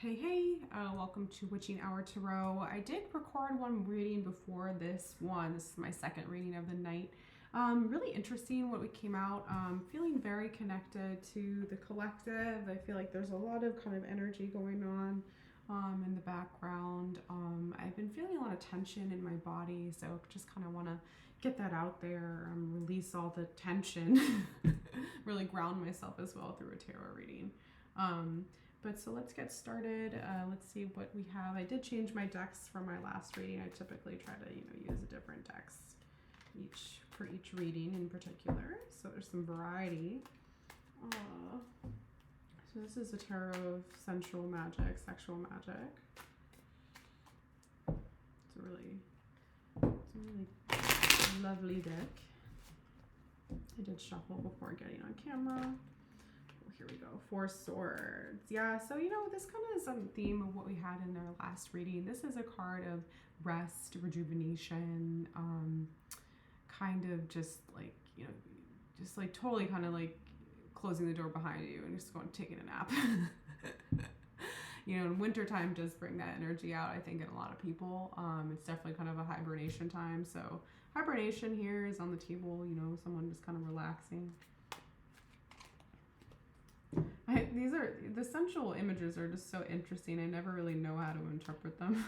Hey, welcome to Witching Hour Tarot. I did record one reading before this one. This is my second reading of the night. Really interesting what we came out. Feeling very connected to the collective. I feel like there's a lot of kind of energy going on in the background. I've been feeling a lot of tension in my body, so just kind of want to get that out there, release all the tension, really ground myself as well through a tarot reading. But so let's get started. Let's see what we have. I did change my decks from my last reading. I typically try to, use a different decks for each reading in particular. So there's some variety. So this is a tarot of sensual magic, sexual magic. It's a really lovely deck. I did shuffle before getting on camera. Here we go. 4 swords. Yeah, so this kind of is a theme of what we had in our last reading. This is a card of rest, rejuvenation, kind of just like, totally kind of like closing the door behind you and just going taking a nap. And wintertime does bring that energy out, I think, in a lot of people. It's definitely kind of a hibernation time. So hibernation here is on the table, someone just kind of relaxing. These are the sensual images are just so interesting. I never really know how to interpret them.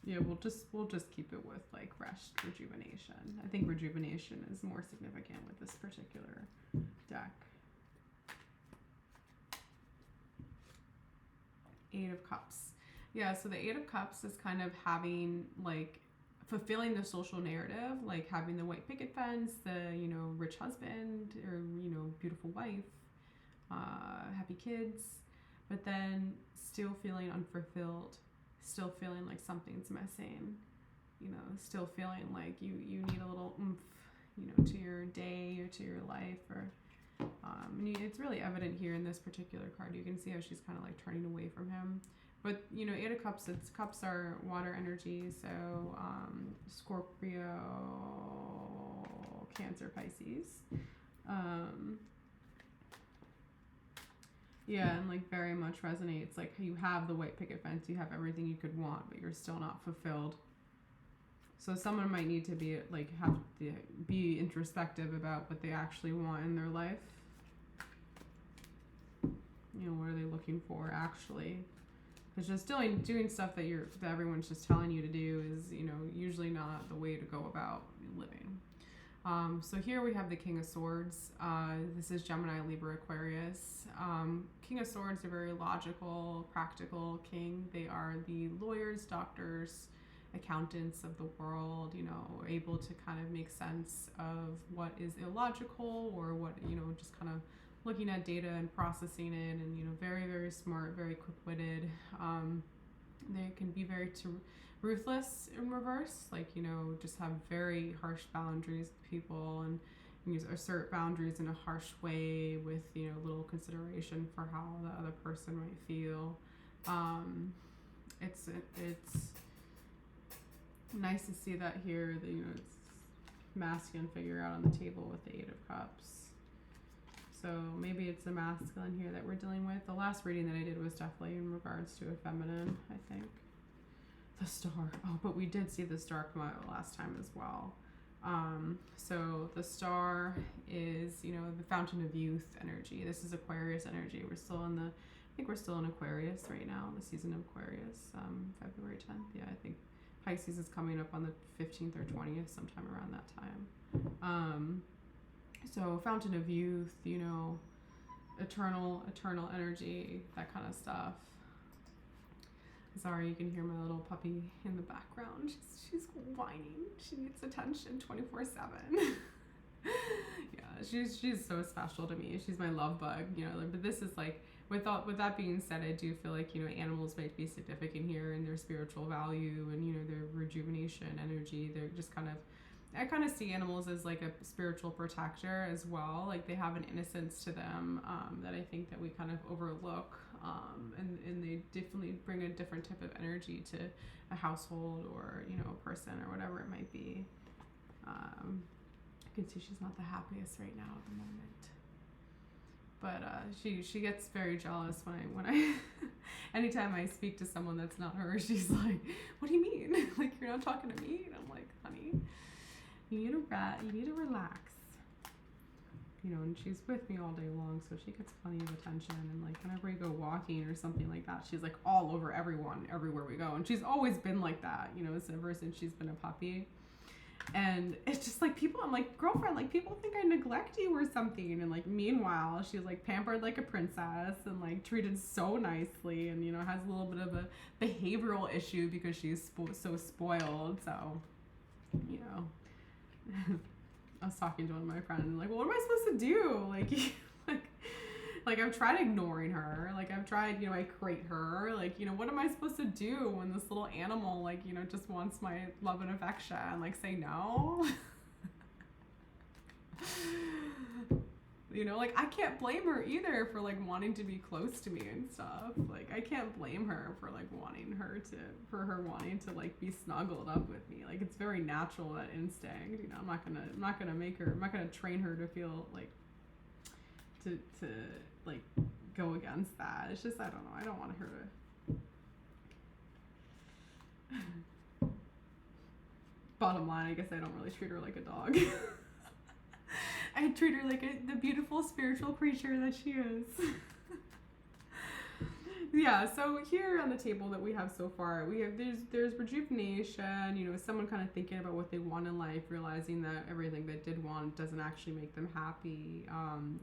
Yeah, we'll just keep it with like rest, rejuvenation. I think rejuvenation is more significant with this particular deck. 8 of Cups. Yeah, so the 8 of Cups is kind of having like fulfilling the social narrative, like having the white picket fence, the rich husband or beautiful wife, happy kids, but then still feeling unfulfilled, still feeling like something's missing, still feeling like you need a little oomph, to your day or to your life, or it's really evident here in this particular card. You can see how she's kind of like turning away from him. But 8 of Cups, cups are water energy, so Scorpio, Cancer, Pisces. Yeah, and like very much resonates. Like you have the white picket fence, you have everything you could want, but you're still not fulfilled. So someone might need to be like have to be introspective about what they actually want in their life. What are they looking for actually? Because just doing stuff that everyone's just telling you to do is, usually not the way to go about living. So here we have the King of Swords. This is Gemini, Libra, Aquarius. King of Swords are very logical, practical king. They are the lawyers, doctors, accountants of the world, able to kind of make sense of what is illogical or what, just kind of looking at data and processing it, and very, very smart, very quick-witted. They can be very ruthless in reverse, like just have very harsh boundaries with people and assert boundaries in a harsh way with little consideration for how the other person might feel. It's nice to see that here. It's masculine figure out on the table with the 8 of Cups. So maybe it's a masculine here that we're dealing with. The last reading that I did was definitely in regards to a feminine, I think. The star. Oh, but we did see the star come out last time as well. So the star is, the fountain of youth energy. This is Aquarius energy. I think we're still in Aquarius right now, the season of Aquarius, February 10th. Yeah, I think Pisces is coming up on the 15th or 20th, sometime around that time. So fountain of youth, eternal energy, that kind of stuff. Sorry, you can hear my little puppy in the background. She's whining. She needs attention 24/7. Yeah, she's so special to me. She's my love bug, but this is like, with that being said, I do feel like, animals might be significant here in their spiritual value and, their rejuvenation energy. They're just I kind of see animals as like a spiritual protector as well. Like they have an innocence to them that I think that we kind of overlook, and they definitely bring a different type of energy to a household or a person or whatever it might be. can see she's not the happiest right now at the moment. But she gets very jealous when I anytime I speak to someone that's not her, she's like, "What do you mean? Like, you're not talking to me?" And I'm like, "Honey, you need to relax." You know, and she's with me all day long, so she gets plenty of attention. And like whenever we go walking or something like that, she's like all over everyone everywhere we go. And she's always been like that, you know, ever since she's been a puppy. And it's just like people, I'm like, girlfriend, like people think I neglect you or something. And like meanwhile, she's like pampered like a princess and like treated so nicely, and you know, has a little bit of a behavioral issue because she's so spoiled. So, you know. I was talking to one of my friends and like, well, what am I supposed to do? Like I've tried ignoring her. Like I've tried, you know, I crate her. Like, you know, what am I supposed to do when this little animal, like, you know, just wants my love and affection? Like, say no? You know, like I can't blame her either for like wanting to be close to me and stuff. Like I can't blame her for like wanting to like be snuggled up with me. Like it's very natural, that instinct. You know, I'm not gonna train her to feel like to like go against that. It's just, I don't know. I don't want her to. Bottom line, I guess I don't really treat her like a dog. I treat her like the beautiful spiritual creature that she is. Yeah, so here on the table that we have so far, there's rejuvenation, you know, someone kind of thinking about what they want in life, realizing that everything they did want doesn't actually make them happy,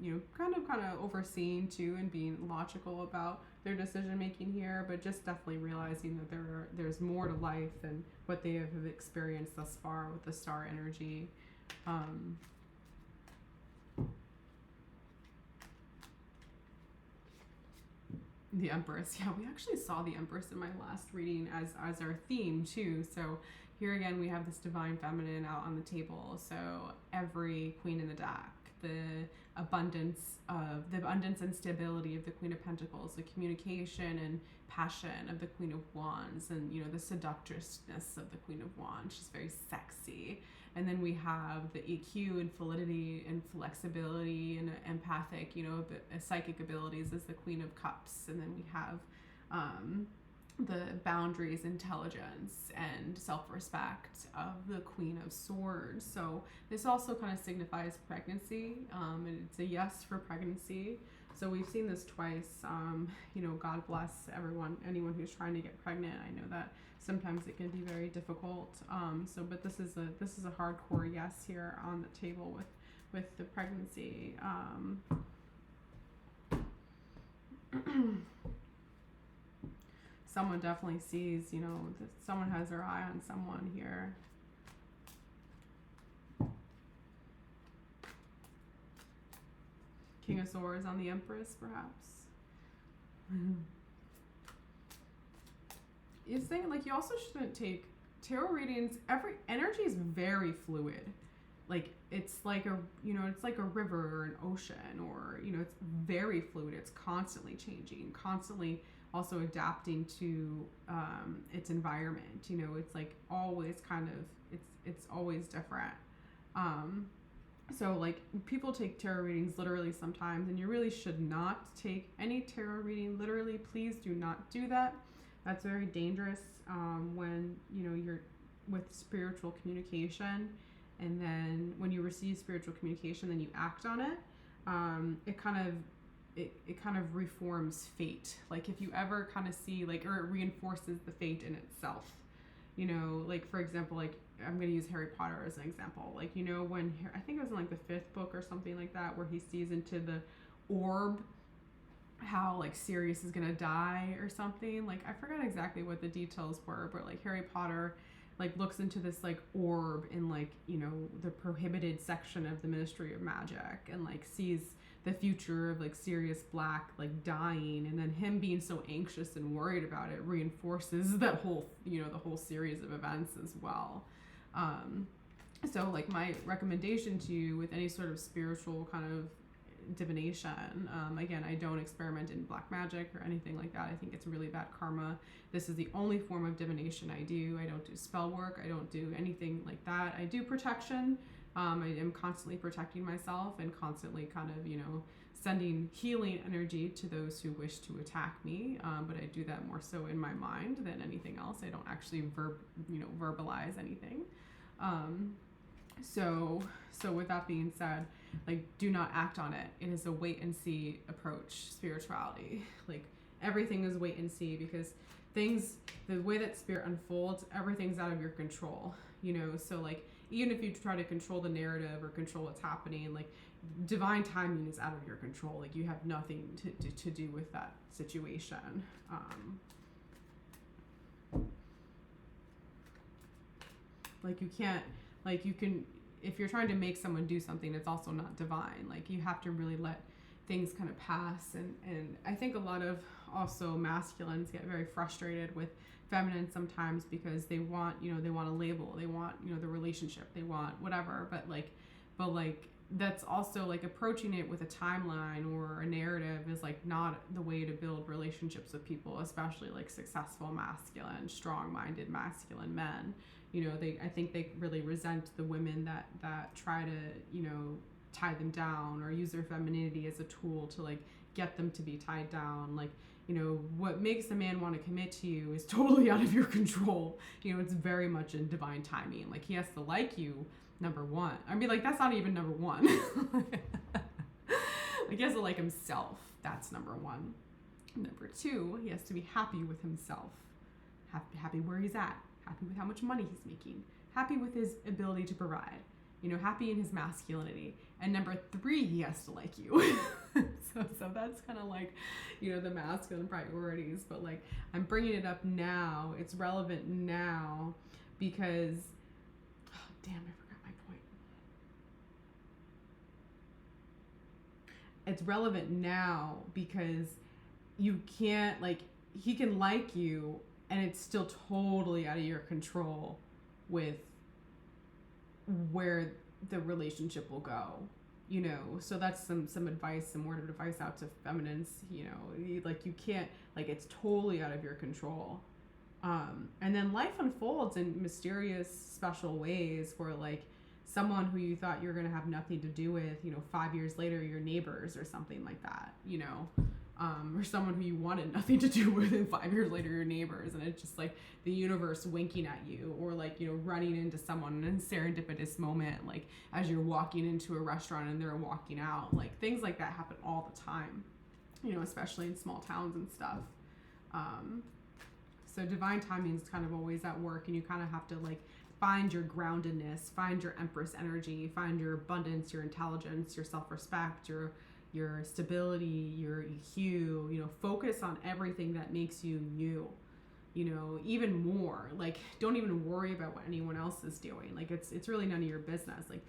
you know, kind of overseeing too and being logical about their decision making here, but just definitely realizing that there's more to life than what they have experienced thus far with the star energy. The Empress. Yeah, we actually saw the Empress in my last reading as our theme too. So here again, we have this divine feminine out on the table. So every queen in the deck, the abundance and stability of the Queen of Pentacles, the communication and passion of the Queen of Wands, and you know, the seductressness of the Queen of Wands. She's very sexy. And then we have the EQ and fluidity and flexibility and empathic, you know, psychic abilities as the Queen of Cups. And then we have the boundaries, intelligence, and self-respect of the Queen of Swords. So this also kind of signifies pregnancy. And it's a yes for pregnancy. So we've seen this twice. You know, God bless anyone who's trying to get pregnant. I know that sometimes it can be very difficult. But this is a hardcore yes here on the table with the pregnancy. Someone definitely sees, you know, that someone has their eye on someone here. King of Swords on the Empress, perhaps. You're saying, like, you also shouldn't take tarot readings. Every energy is very fluid. Like, it's like a river or an ocean, or, you know, it's very fluid. It's constantly changing, constantly also adapting to its environment. You know, it's like always it's always different. So like people take tarot readings literally sometimes, and you really should not take any tarot reading literally. Please do not do that. That's very dangerous when, you know, you're with spiritual communication, and then when you receive spiritual communication, then you act on it. It kind of reforms fate. Like if you ever kind of see, like, or it reinforces the fate in itself. You know, like for example, like I'm going to use Harry Potter as an example. Like, you know, when I think it was in like the 5th book or something like that, where he sees into the orb how like Sirius is going to die or something. Like I forgot exactly what the details were, but like Harry Potter like looks into this like orb in like, you know, the prohibited section of the Ministry of Magic, and like sees the future of like Sirius Black like dying, and then him being so anxious and worried about it reinforces that whole, you know, the whole series of events as well. So like my recommendation to you with any sort of spiritual kind of divination, again, I don't experiment in black magic or anything like that. I think it's really bad karma. This is the only form of divination I do. I don't do spell work. I don't do anything like that. I do protection, I am constantly protecting myself and constantly kind of, sending healing energy to those who wish to attack me. But I do that more so in my mind than anything else. I don't actually verbalize anything. So with that being said, like, do not act on it. It is a wait and see approach, spirituality. Like, everything is wait and see, because the way that spirit unfolds, everything's out of your control, so like, even if you try to control the narrative or control what's happening, like, divine timing is out of your control. Like, you have nothing to do with that situation. Like, you can't, like, you can, if you're trying to make someone do something, it's also not divine. Like, you have to really let things kind of pass. And I think a lot of also masculines get very frustrated with feminine sometimes, because they want, they want a label, they want, the relationship, they want whatever, but like that's also, like, approaching it with a timeline or a narrative is, like, not the way to build relationships with people, especially like successful masculine, strong-minded masculine men. I think they really resent the women that try to, tie them down or use their femininity as a tool to, like, get them to be tied down. Like, what makes a man want to commit to you is totally out of your control. It's very much in divine timing. Like, he has to like you, number one. I mean, like, that's not even number one. Like, he has to like himself. That's number one. Number two, he has to be happy with himself. Happy where he's at. Happy with how much money he's making. Happy with his ability to provide. Happy in his masculinity. And number three, he has to like you. So that's kind of like, the masculine priorities. But, like, I'm bringing it up now. It's relevant now because, oh, damn, I forgot my point. It's relevant now because you can't, like, he can like you and it's still totally out of your control with where the relationship will go, so that's some advice, some word of advice out to feminines. Like, you can't, like, it's totally out of your control. And then life unfolds in mysterious, special ways where, like, someone who you thought you were going to have nothing to do with, 5 years later, your neighbors or something like that, or someone who you wanted nothing to do with, and 5 years later, your neighbors, and it's just like the universe winking at you, or like, running into someone in a serendipitous moment, like as you're walking into a restaurant and they're walking out. Like, things like that happen all the time, especially in small towns and stuff. So divine timing is kind of always at work, and you kind of have to, like, find your groundedness, find your Empress energy, find your abundance, your intelligence, your self-respect, your stability, your EQ, focus on everything that makes you you, even more. Like, don't even worry about what anyone else is doing. Like, it's really none of your business. Like,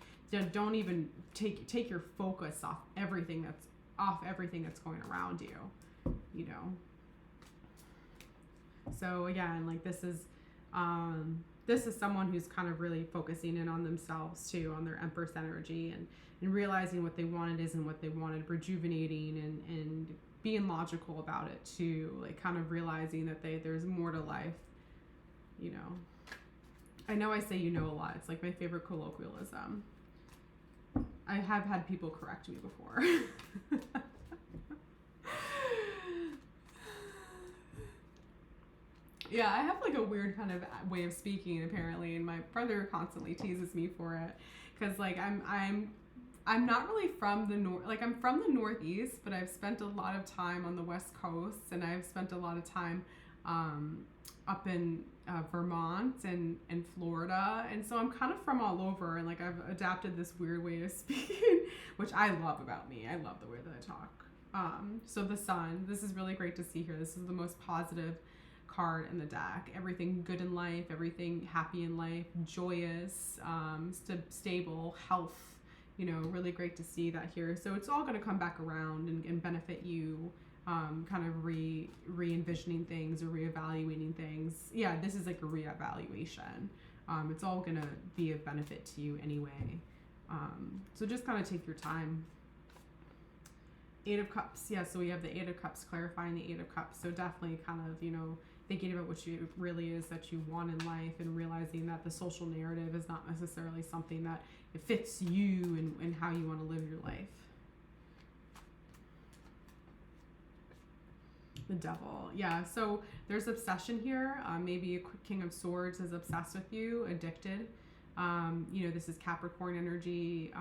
don't even take your focus off everything that's going around you, So again, like, this is someone who's kind of really focusing in on themselves too, on their Empress energy, and realizing what they wanted isn't what they wanted, rejuvenating and being logical about it too, like, kind of realizing that there's more to life. I know I say a lot. It's like my favorite colloquialism. I have had people correct me before. Yeah, I have, like, a weird kind of way of speaking, apparently, and my brother constantly teases me for it, because, like, I'm not really from the north. Like, I'm from the Northeast, but I've spent a lot of time on the West Coast, and I've spent a lot of time up in Vermont and Florida, and so I'm kind of from all over, and, like, I've adapted this weird way of speaking, which I love about me. I love the way that I talk. So the sun, this is really great to see here. This is the most positive card in the deck. Everything good in life, everything happy in life, joyous, stable, health, really great to see that here. So it's all going to come back around and benefit you, kind of re-envisioning things or reevaluating things. Yeah, this is like a reevaluation. It's all going to be of benefit to you anyway. So just kind of take your time. Eight of Cups. Yeah, so we have the Eight of Cups clarifying the Eight of Cups. So definitely kind of, thinking about what you really is that you want in life, and realizing that the social narrative is not necessarily something that it fits you and how you want to live your life. The devil. Yeah, so there's obsession here. Maybe a King of Swords is obsessed with you, addicted. This is Capricorn energy.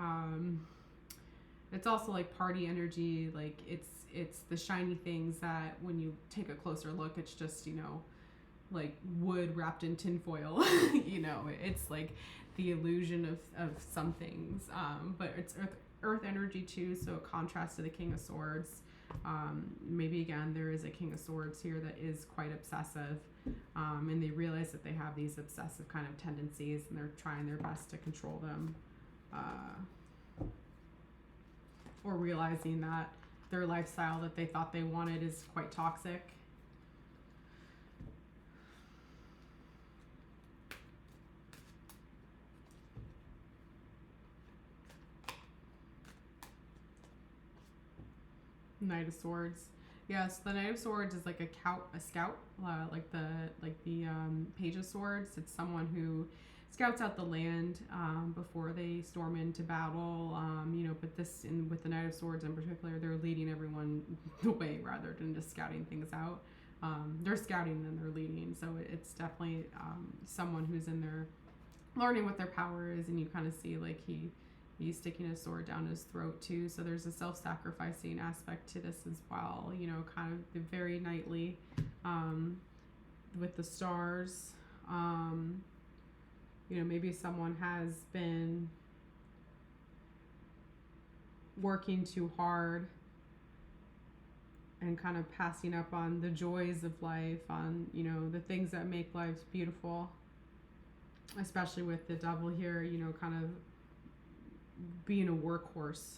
It's also like party energy. Like it's the shiny things that when you take a closer look, it's just, like wood wrapped in tinfoil. It's like the illusion of some things. But it's earth energy too, so it contrasts to the King of Swords. Maybe again there is a King of Swords here that is quite obsessive, and they realize that they have these obsessive kind of tendencies, and they're trying their best to control them, or realizing that their lifestyle that they thought they wanted is quite toxic. Knight of Swords. Yes, the Knight of Swords is like a scout, like the Page of Swords. It's someone who scouts out the land before they storm into battle. But with the Knight of Swords in particular, they're leading everyone the way rather than just scouting things out. They're scouting and they're leading, so it's definitely someone who's in there learning what their power is, and you kind of see like he's sticking his sword down his throat too. So there's a self-sacrificing aspect to this as well. Kind of the very knightly, with the stars. Maybe someone has been working too hard and kind of passing up on the joys of life, on, the things that make life beautiful, especially with the devil here, kind of being a workhorse.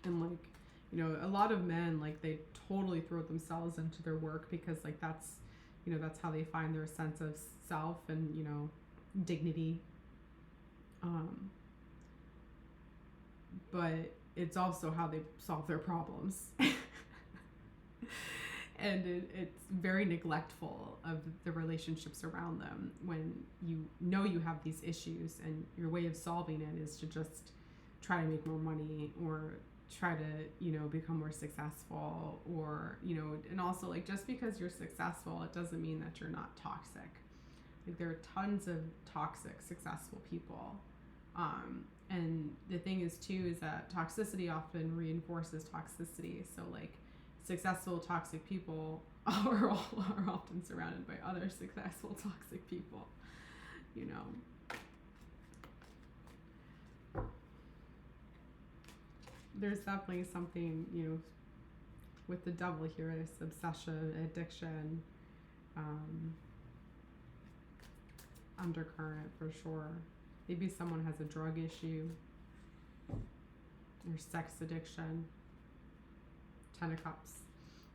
And a lot of men, like, they totally throw themselves into their work because like that's how they find their sense of self and dignity. But it's also how they solve their problems. And it's very neglectful of the relationships around them when you have these issues, and your way of solving it is to just try to make more money, or try to become more successful, or and also like just because you're successful, it doesn't mean that you're not toxic. Like there are tons of toxic successful people, and the thing is too is that toxicity often reinforces toxicity. So like successful toxic people are often surrounded by other successful toxic people. There's definitely something with the devil here, this obsession, addiction, undercurrent for sure. Maybe someone has a drug issue or sex addiction. 10 of Cups.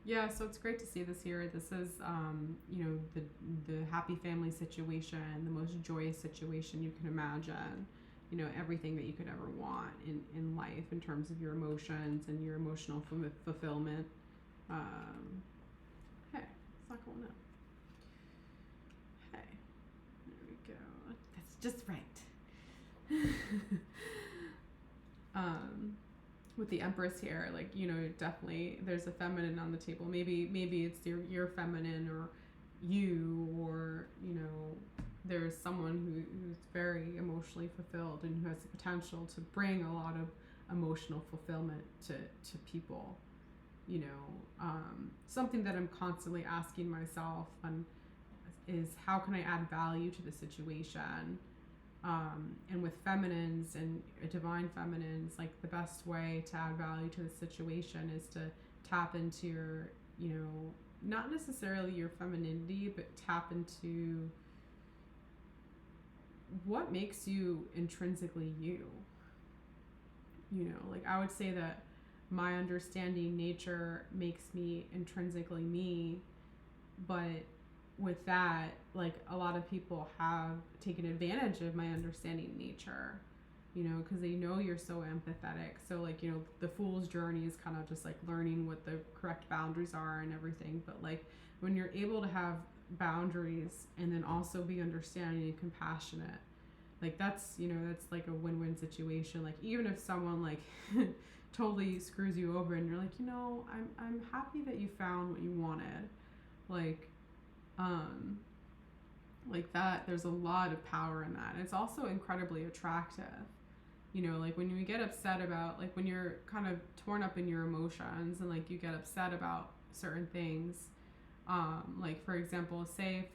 Yeah, so it's great to see this here. This is, the happy family situation, the most joyous situation you can imagine. Everything that you could ever want in life in terms of your emotions and your emotional fulfillment. Hey, it's not going up. Hey, there we go. That's just right. With the Empress here, like, definitely there's a feminine on the table. Maybe it's your feminine, or you, or there's someone who's very emotionally fulfilled and who has the potential to bring a lot of emotional fulfillment to people. Something that I'm constantly asking myself is how can I add value to the situation? And with feminines and divine feminines, like the best way to add value to the situation is to tap into your, not necessarily your femininity, but tap into what makes you intrinsically you. Like I would say that my understanding nature makes me intrinsically me, but with that, like a lot of people have taken advantage of my understanding nature. you know, because they know you're so empathetic. So like, you know, the fool's journey is kind of just like learning what the correct boundaries are and everything. But like when you're able to have boundaries and then also be understanding and compassionate, like that's, you know, that's like a win-win situation. Like even if someone like totally screws you over and you're like, you know, I'm happy that you found what you wanted, like that, there's a lot of power in that. And it's also incredibly attractive. You know, like when you get upset about, like when you're kind of torn up in your emotions and like you get upset about certain things, like for example, say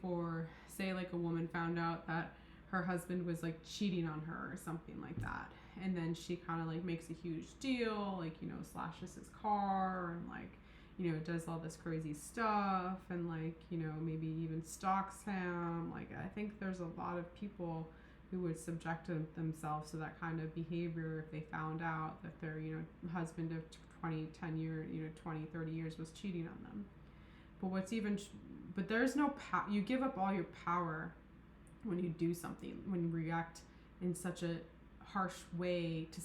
like a woman found out that her husband was like cheating on her or something like that, and then she kind of like makes a huge deal, like, you know, slashes his car and like, you know, does all this crazy stuff and like, you know, maybe even stalks him. Like I think there's a lot of people who would subject themselves to that kind of behavior if they found out that their, you know, husband of 10 years, you know, 20, 30 years was cheating on them. But there's no power. You give up all your power when you do something, when you react in such a harsh way to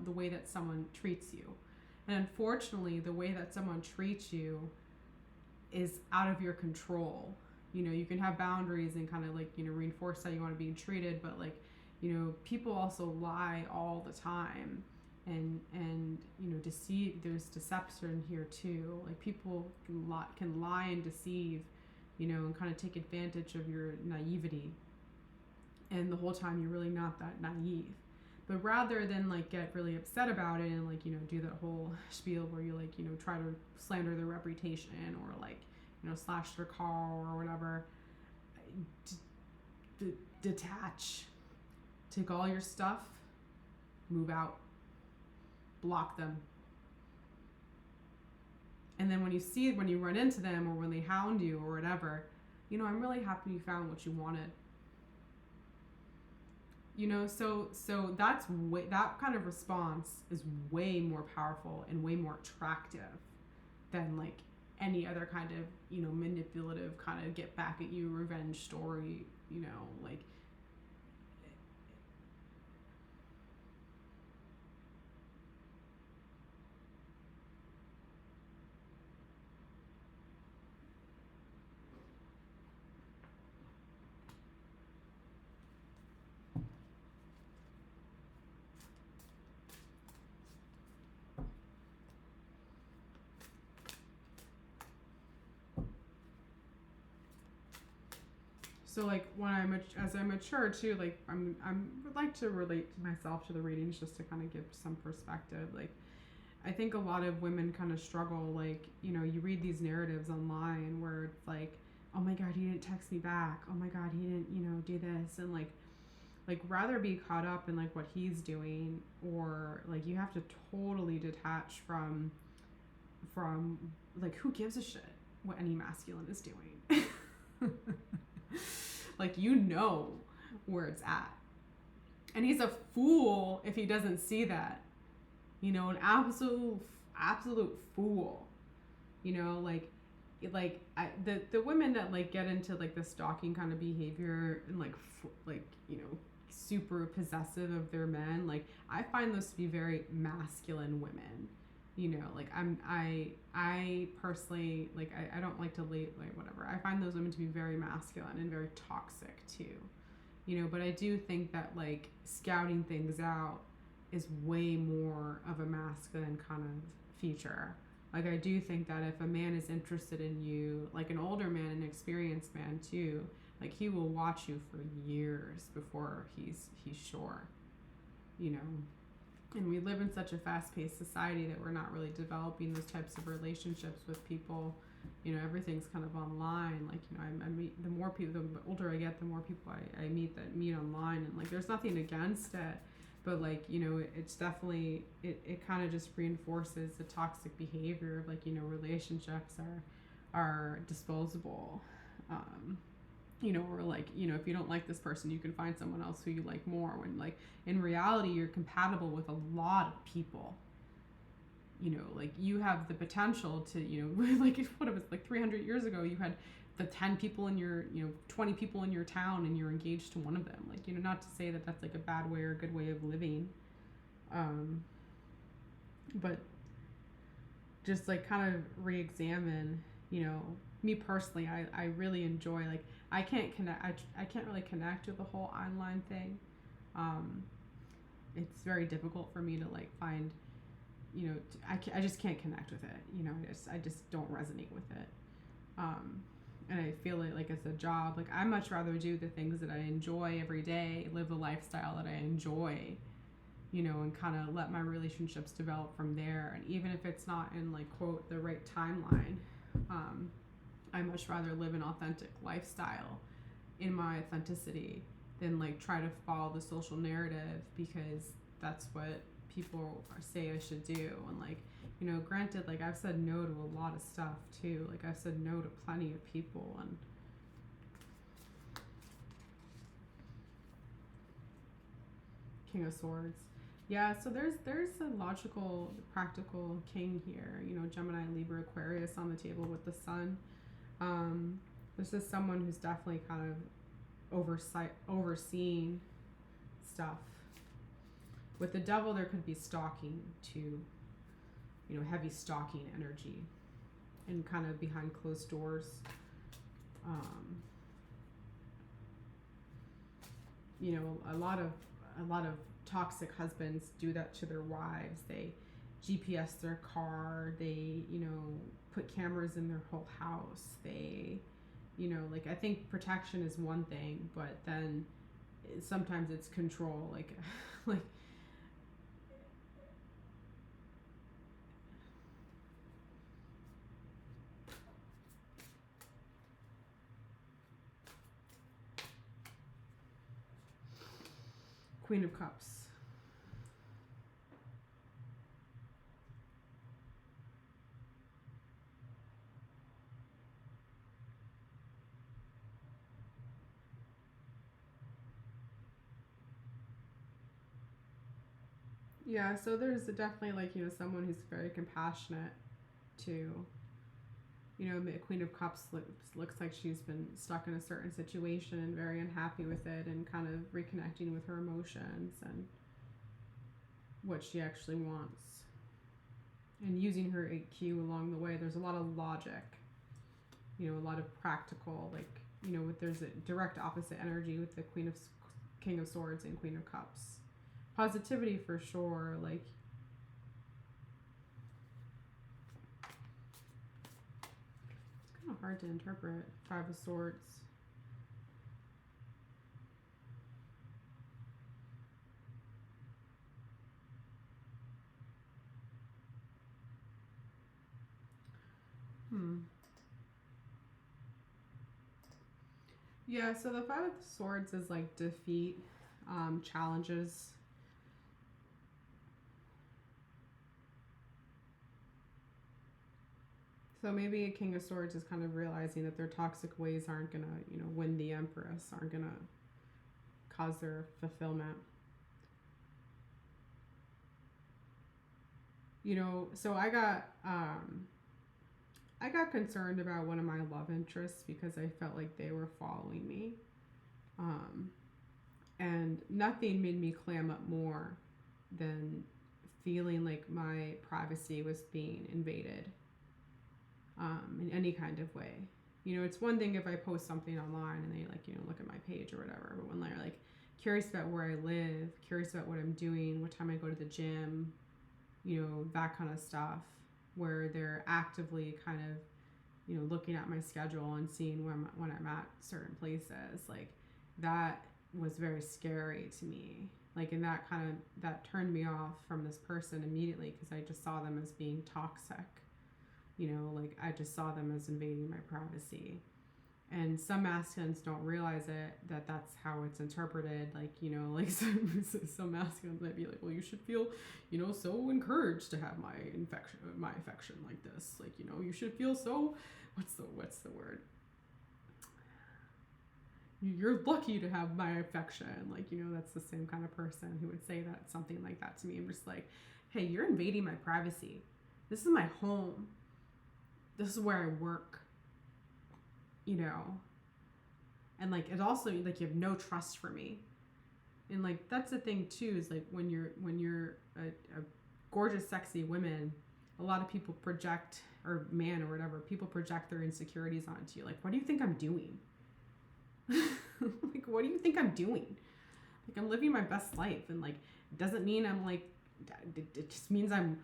the way that someone treats you. And unfortunately, the way that someone treats you is out of your control. You know, you can have boundaries and kind of like, you know, reinforce how you want to be treated, but like, you know, people also lie all the time and you know, deceive. There's deception here too. Like people can lie and deceive, you know, and kind of take advantage of your naivety. And the whole time you're really not that naive. But rather than like get really upset about it and like, you know, do that whole spiel where you like, you know, try to slander their reputation or like, you know, slash their car or whatever, detach, take all your stuff, move out, block them. And then when you run into them or when they hound you or whatever, you know, I'm really happy you found what you wanted. You know, so that kind of response is way more powerful and way more attractive than like any other kind of, you know, manipulative kind of get back at you revenge story, you know, like. So like as I mature too, like would like to relate myself to the readings just to kind of give some perspective. Like I think a lot of women kind of struggle, like, you know, you read these narratives online where it's like, oh my God, he didn't text me back. Oh my God, he didn't, you know, do this. And like rather be caught up in like what he's doing, or like you have to totally detach from like, who gives a shit what any masculine is doing? Like, you know where it's at. And he's a fool if he doesn't see that. You know, an absolute fool. You know, like the women that like get into like the stalking kind of behavior and like you know, super possessive of their men, like I find those to be very masculine women. You know, like I personally, like I don't like to like whatever. I find those women to be very masculine and very toxic too. You know, but I do think that like scouting things out is way more of a masculine kind of feature. Like I do think that if a man is interested in you, like an older man, an experienced man too, like he will watch you for years before he's sure. You know. And we live in such a fast-paced society that we're not really developing those types of relationships with people. You know, everything's kind of online. Like, you know, I meet, the more people, the older I get, the more people I meet that meet online. And like, there's nothing against it, but like, you know, it's definitely, it kind of just reinforces the toxic behavior of like, you know, relationships are disposable. You know, or like, you know, if you don't like this person, you can find someone else who you like more, when like in reality you're compatible with a lot of people. You know, like you have the potential to, you know, like what it was like 300 years ago, you had the 10 people in your, 20 people in your town and you're engaged to one of them. Like, not to say that that's like a bad way or a good way of living. But just like kind of re-examine, me personally, I really enjoy, like, I can't really connect with the whole online thing. It's very difficult for me to like find, I just can't connect with it. I just don't resonate with it. And I feel like as a job, like I much rather do the things that I enjoy every day, live the lifestyle that I enjoy, and kind of let my relationships develop from there. And even if it's not in like, quote, the right timeline, I much rather live an authentic lifestyle in my authenticity than like try to follow the social narrative because that's what people say I should do. And like, granted, like I've said no to a lot of stuff too. Like I've said no to plenty of people. And King of Swords. Yeah, so there's a logical, practical king here. Gemini, Libra, Aquarius on the table with the sun. This is someone who's definitely kind of overseeing stuff. With the devil, there could be stalking too. Heavy stalking energy, and kind of behind closed doors. A lot of toxic husbands do that to their wives. They GPS their car. They, put cameras in their whole house. They, like I think protection is one thing, but then sometimes it's control. Like Queen of Cups. Yeah, so there's definitely like, someone who's very compassionate too. The Queen of Cups looks like she's been stuck in a certain situation and very unhappy with it, and kind of reconnecting with her emotions and what she actually wants. And using her 8Q along the way. There's a lot of logic, a lot of practical, like, there's a direct opposite energy with the King of Swords and Queen of Cups. Positivity for sure, like it's kind of hard to interpret. 5 of Swords. Yeah, so the 5 of Swords is like defeat, challenges. So maybe a King of Swords is kind of realizing that their toxic ways aren't gonna, win the Empress, aren't gonna cause their fulfillment. So I got concerned about one of my love interests because I felt like they were following me. And nothing made me clam up more than feeling like my privacy was being invaded. In any kind of way. It's one thing if I post something online and they like, look at my page or whatever, but when they're like curious about where I live, curious about what I'm doing, what time I go to the gym, that kind of stuff, where they're actively kind of, looking at my schedule and seeing when I'm at certain places, like that was very scary to me. Like, and that turned me off from this person immediately because I just saw them as being toxic. Like I just saw them as invading my privacy. And some masculines don't realize that's how it's interpreted. Like, like some masculines might be like, well, you should feel, so encouraged to have my affection like this. Like, you should feel so, what's the word? You're lucky to have my affection. Like, that's the same kind of person who would say something like that to me. I'm just like, hey, you're invading my privacy. This is my home. This is where I work. you know, and like it also like you have no trust for me. And like that's the thing too, is like when you're a gorgeous, sexy woman, a lot of people project, or man or whatever, people project their insecurities onto you. Like, what do you think I'm doing? Like, what do you think I'm doing? Like, I'm living my best life, and like it doesn't mean I'm like, it just means I'm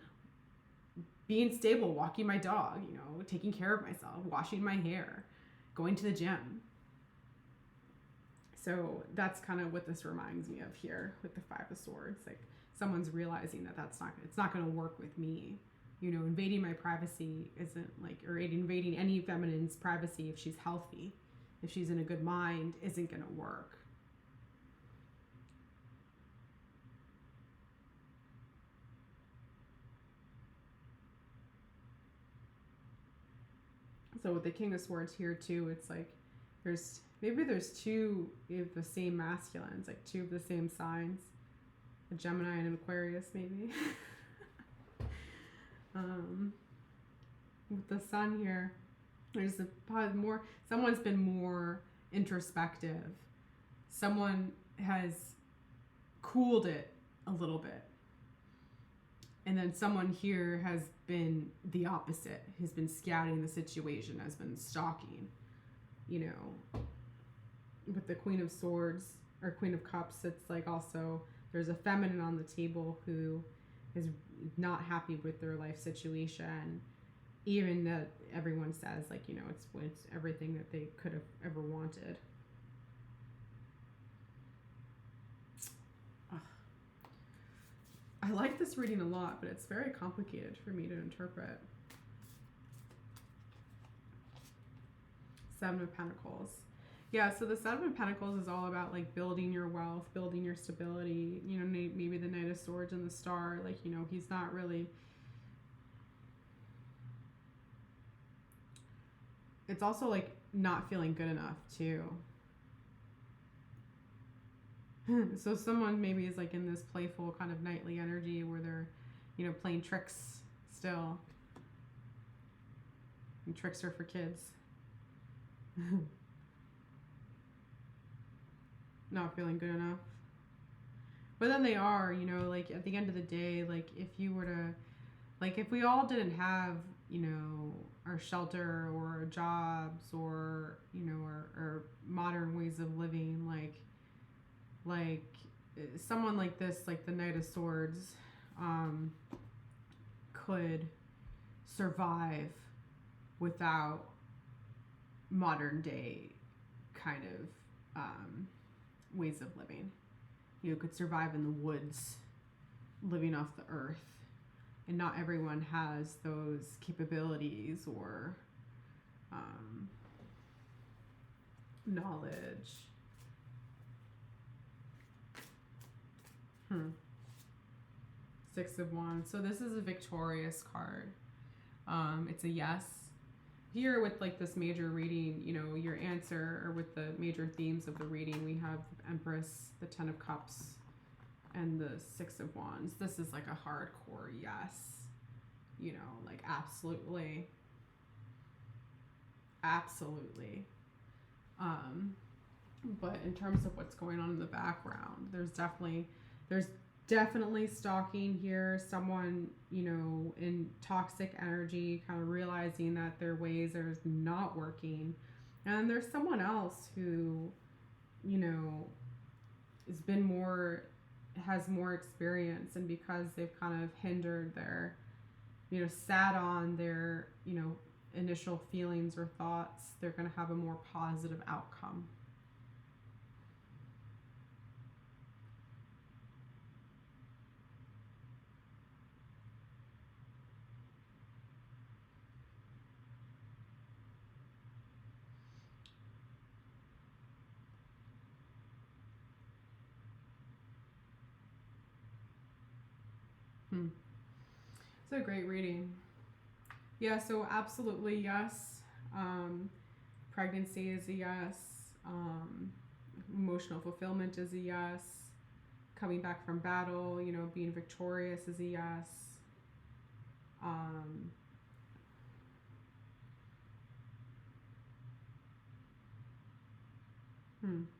being stable, walking my dog, you know, taking care of myself, washing my hair, going to the gym. So that's kind of what this reminds me of here with the Five of Swords. Like someone's realizing that it's not going to work with me. You know, invading my privacy isn't like, or invading any feminine's privacy if she's healthy, if she's in a good mind, isn't going to work. So with the King of Swords here too, it's like there's two of the same masculines, like two of the same signs, a Gemini and an Aquarius maybe. With the Sun here, there's someone's been more introspective. Someone has cooled it a little bit. And then someone here has been the opposite, has been scouting the situation, has been stalking, you know. With the Queen of Swords or Queen of Cups, it's like also there's a feminine on the table who is not happy with their life situation, even that everyone says like, you know, it's everything that they could have ever wanted. I like this reading a lot, but it's very complicated for me to interpret. Seven of Pentacles. Yeah, so the Seven of Pentacles is all about like building your wealth, building your stability. You know, maybe the Knight of Swords and the Star, like, you know, he's not really... It's also like not feeling good enough too. So someone maybe is like in this playful kind of knightly energy where they're, you know, playing tricks still. And tricks are for kids. Not feeling good enough. But then they are, you know, like at the end of the day, like if you were to, like if we all didn't have, you know, our shelter or our jobs or, you know, our modern ways of living, like someone like this, like the Knight of Swords, could survive without modern day kind of ways of living. You know, could survive in the woods, living off the earth, and not everyone has those capabilities or knowledge. Six of Wands. So this is a victorious card. It's a yes. Here with like this major reading, you know, your answer, or with the major themes of the reading, we have Empress, the Ten of Cups, and the Six of Wands. This is like a hardcore yes. You know, like absolutely. Absolutely. But in terms of what's going on in the background, there's definitely stalking here. Someone, you know, in toxic energy, kind of realizing that their ways are not working. And there's someone else who, you know, has more experience, and because they've kind of hindered their, you know, sat on their, you know, initial feelings or thoughts, they're going to have a more positive outcome. It's a great reading. Yeah, so absolutely yes. Pregnancy is a yes. Emotional fulfillment is a yes. Coming back from battle, you know, being victorious is a yes. Hmm.